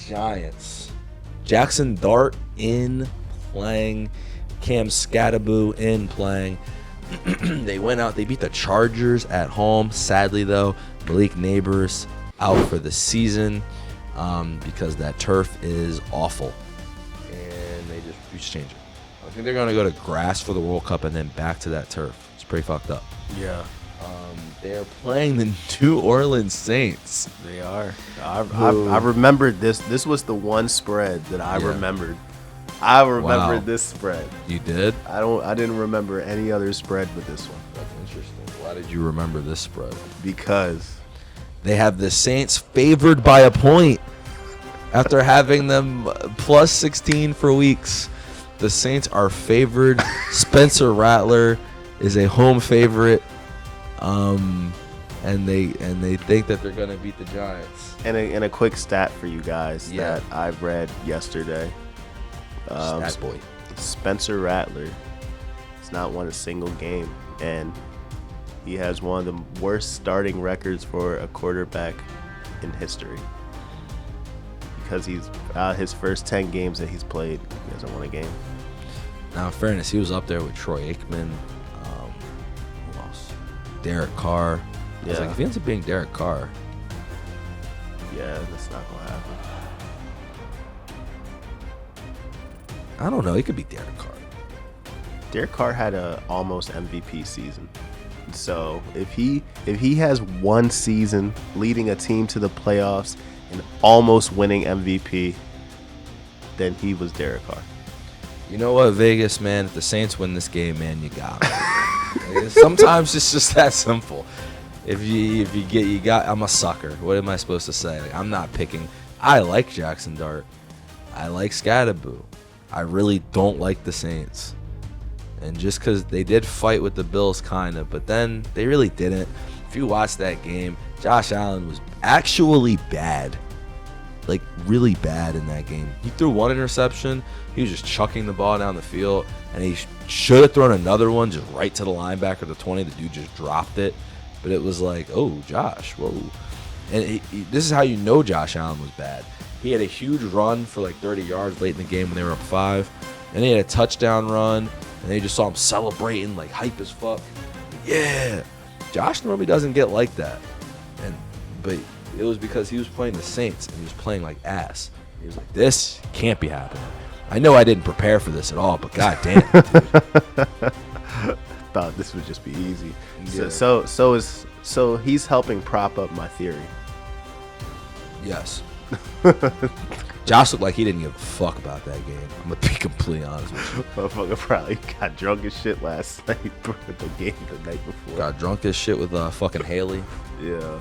Giants. Jaxson Dart in playing. Cam Skattebo in playing. They went out. They beat the Chargers at home. Sadly, though, Malik Neighbors out for the season because that turf is awful. And they just refuse to change it. I think they're going to go to grass for the World Cup and then back to that turf. It's pretty fucked up. Yeah. They're playing the New Orleans Saints. They are. I remembered this. This was the one spread that I remembered. I remembered this spread. You did? I didn't remember any other spread but this one. That's interesting. Why did you remember this spread? Because they have the Saints favored by a point after having them plus 16 for weeks. The Saints are favored. Spencer Rattler is a home favorite. And they think that they're gonna beat the Giants. And a quick stat for you guys that I read yesterday. Stat boy. Spencer Rattler has not won a single game, and he has one of the worst starting records for a quarterback in history. Because he's his first 10 games that he's played, he hasn't won a game. Now, in fairness, he was up there with Troy Aikman. Who else? Derek Carr. I was like, if he ends up being Derek Carr. Yeah, that's not going to happen. I don't know. He could be Derek Carr. Derek Carr had a almost MVP season. So if he has one season leading a team to the playoffs and almost winning MVP, then he was Derek Carr. You know what, Vegas, man? If the Saints win this game, man, you got me. Sometimes it's just that simple. If you got, I'm a sucker. What am I supposed to say? Like, I'm not picking. I like Jaxson Dart. I like Skattebo. I really don't like the Saints. And just because they did fight with the Bills, kind of, but then they really didn't. If you watch that game, Josh Allen was actually bad. Like, really bad in that game. He threw one interception. He was just chucking the ball down the field. And he should have thrown another one just right to the linebacker, the 20. The dude just dropped it. But it was like, oh, Josh, whoa. And this is how you know Josh Allen was bad. He had a huge run for like 30 yards late in the game when they were up 5. And he had a touchdown run. And they just saw him celebrating, like, hype as fuck. Yeah. Josh normally doesn't get like that. But it was because he was playing the Saints, and he was playing like ass. He was like, this can't be happening. I know I didn't prepare for this at all, but goddamn, dude. Thought this would just be easy. Yeah. So he's helping prop up my theory. Yes. Josh looked like he didn't give a fuck about that game. I'm gonna be completely honest with you. Motherfucker probably got drunk as shit last night for the game the night before. Got drunk as shit with fucking Haley. Yeah.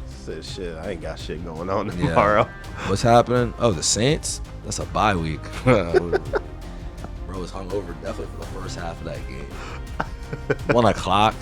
Said shit, I ain't got shit going on tomorrow. Yeah. What's happening? Oh, the Saints? That's a bye week. Bro was hungover definitely for the first half of that game. 1 o'clock.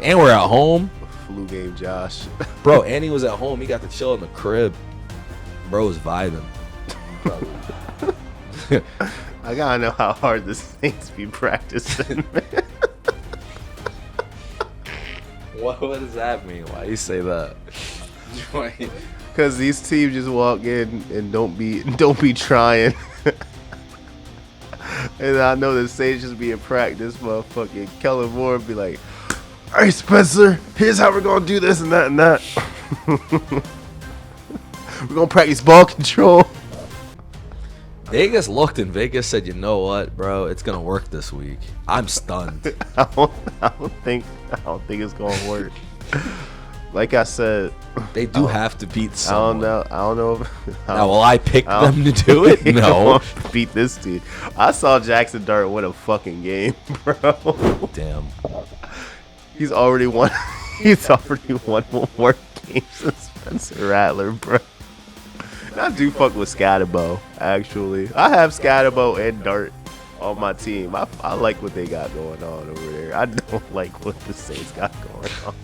And we're at home. Flu game, Josh. Bro, and he was at home. He got to chill in the crib. Bro was vibing. I gotta know how hard the Saints be practicing, man. What does that mean? Why you say that? Because these teams just walk in and don't be trying. And I know the Saints just be in practice, motherfucking Kellen Moore be like, "Hey Spencer, here's how we're gonna do this and that and that. We're gonna practice ball control." Vegas looked and Vegas said, "You know what, bro? It's gonna work this week." I'm stunned. I don't think it's gonna work. Like I said, they do have to beat someone. I don't know. Now, will I pick them to do it? No. Beat this team. I saw Jaxson Dart win a fucking game, bro. Damn. He's already won. He's already won more games than Spencer Rattler, bro. And I do fuck with Skattebo, actually. I have Skattebo and Dart on my team. I like what they got going on over there. I don't like what the Saints got going on.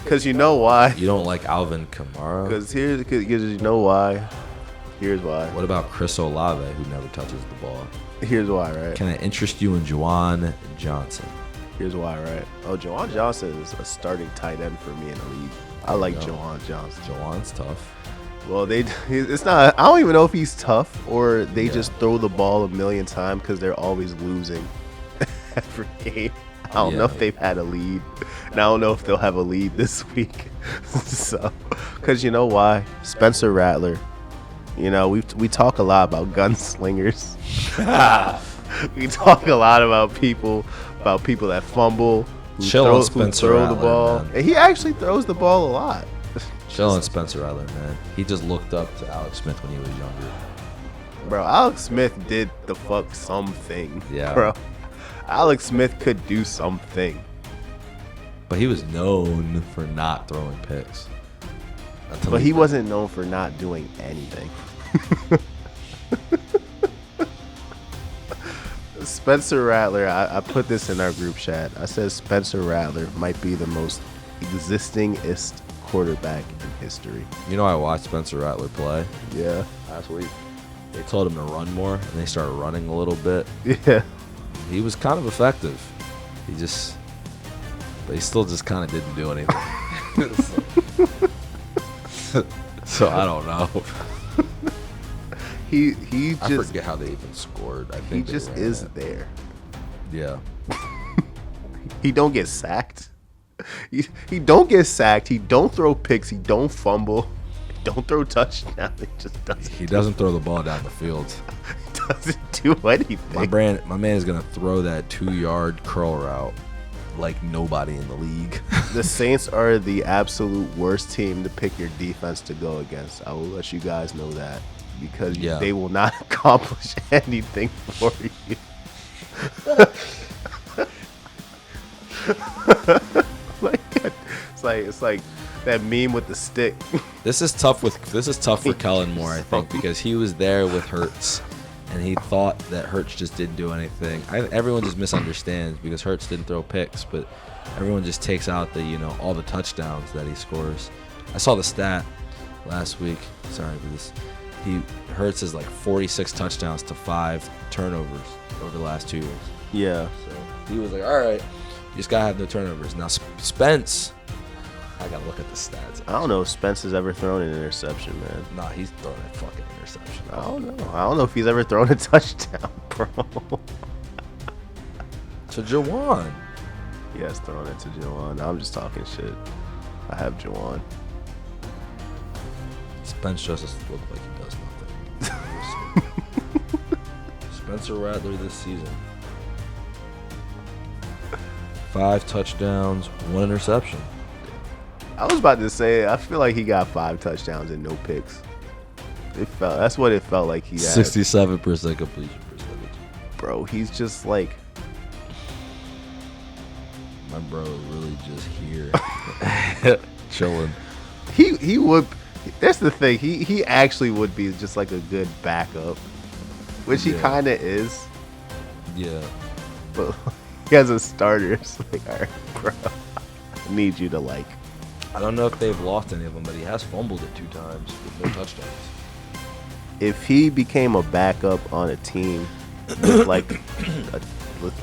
Because you know why? You don't like Alvin Kamara? Because you know why. Here's why. What about Chris Olave, who never touches the ball? Here's why, right? Can I interest you in Juwan Johnson? Here's why, right? Oh, Juwan Johnson is a starting tight end for me in the league. I like Juwan Johnson. Juwan's tough. Well, it's not. I don't even know if he's tough or they just throw the ball a million times because they're always losing every game. I don't know if they've had a lead, and I don't know if they'll have a lead this week. So, because you know why? Spencer Rattler. You know, we talk a lot about gunslingers. We talk a lot about people that fumble, who throw the ball, man. And he actually throws the ball a lot. Chill on Spencer Rattler, man. He just looked up to Alex Smith when he was younger. Bro, Alex Smith did the fuck something. Yeah. Bro, Alex Smith could do something. But he was known for not throwing picks. But he wasn't known for not doing anything. Spencer Rattler, I put this in our group chat. I said Spencer Rattler might be the most existingest quarterback in history. You know, I watched Spencer Rattler play. Yeah. Last week. They told him to run more, and they started running a little bit. Yeah. He was kind of effective. But he still just kind of didn't do anything. So I don't know. He I just forget how they even scored. I he think just is there. Yeah. He don't get sacked. He don't get sacked. He don't throw picks. He don't fumble. He don't throw touchdowns. He just doesn't. He doesn't throw the ball down the field. He doesn't do anything. My man is gonna throw that 2-yard curl route like nobody in the league. The Saints are the absolute worst team to pick your defense to go against. I will let you guys know that because they will not accomplish anything for you. It's like that meme with the stick. This is tough for Kellen more, I think, because he was there with Hurts, and he thought that Hurts just didn't do anything. Everyone just misunderstands because Hurts didn't throw picks, but everyone just takes out all the touchdowns that he scores. I saw the stat last week. Sorry for this. Hurts is like 46 touchdowns to 5 turnovers over the last 2 years. Yeah. So he was like, all right, you just gotta have no turnovers. Now Spence, I gotta look at the stats. I don't know if Spence has ever thrown an interception, man. Nah, he's thrown a fucking interception. I don't know if he's ever thrown a touchdown, bro. To Jawan. He has thrown it to Jawan. I'm just talking shit. I have Jawan. Spence just looks like he does nothing. Spencer Rattler this season. 5 touchdowns, 1 interception. I was about to say, I feel like he got 5 touchdowns and no picks. That's what it felt like he had. 67% completion percentage. Bro, he's just like... My bro is really just here. Chilling. He would... That's the thing. He actually would be just like a good backup. Which he kind of is. Yeah. But he has a starter. It's like, all right, bro. I need you to like... I don't know if they've lost any of them, but he has fumbled it 2 times with no touchdowns. If he became a backup on a team with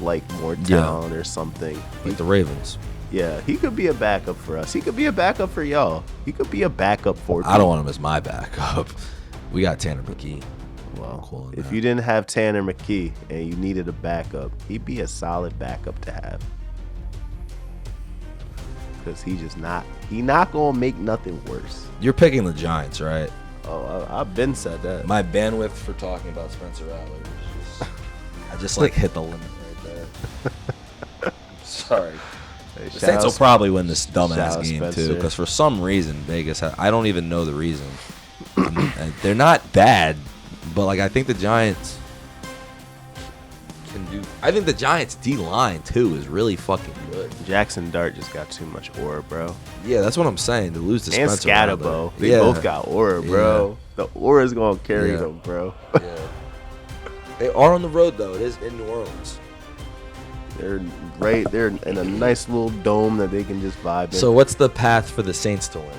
like more talent or something, like the Ravens. Yeah, he could be a backup for us. He could be a backup for y'all. He could be a backup for. I don't want him as my backup. We got Tanner McKee. Well, cool if you didn't have Tanner McKee and you needed a backup, he'd be a solid backup to have. Because he's not gonna make nothing worse. You're picking the Giants, right? Oh, I've been said that. My bandwidth for talking about Spencer Rattler is I just like hit the limit right there. Sorry. The Saints will probably win this dumbass game too, because for some reason Vegas. I don't even know the reason. And they're not bad, but like I think the Giants can do. I think the Giants D line too is really fucking good. Jaxson Dart just got too much aura, bro. Yeah, that's what I'm saying. To lose to and Spencer Skattebo, they both got aura, bro. Yeah. The aura's gonna carry them, bro. Yeah. They are on the road though. It is in New Orleans. They're in a nice little dome that they can just vibe in. So what's the path for the Saints to win?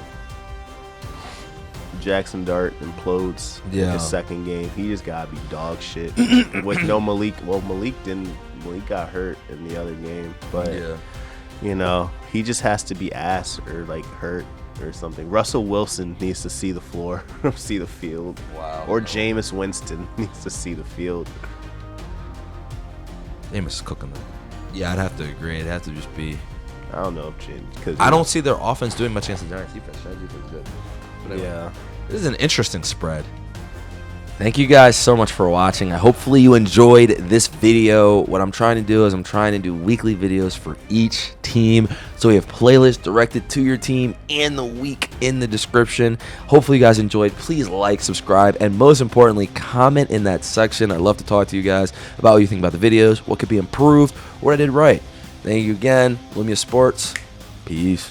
Jaxson Dart implodes in his second game. He just gotta be dog shit with no Malik. Well, Malik got hurt in the other game, but you know, he just has to be ass or like hurt or something. Russell Wilson needs to see the floor, see the field. Wow. Or Jameis Winston needs to see the field. Jameis is cooking them. Yeah, I'd have to agree. It'd have to just be. I don't know if because I don't see their offense doing much against the Giants defense. Giants defense is good. But anyway, Yeah. this is an interesting spread. Thank you guys so much for watching. Hopefully you enjoyed this video. What I'm trying to do is I'm trying to do weekly videos for each team. So we have playlists directed to your team and the week in the description. Hopefully you guys enjoyed. Please like, subscribe, and most importantly, comment in that section. I'd love to talk to you guys about what you think about the videos, what could be improved, what I did right. Thank you again. Lumia Sports. Peace.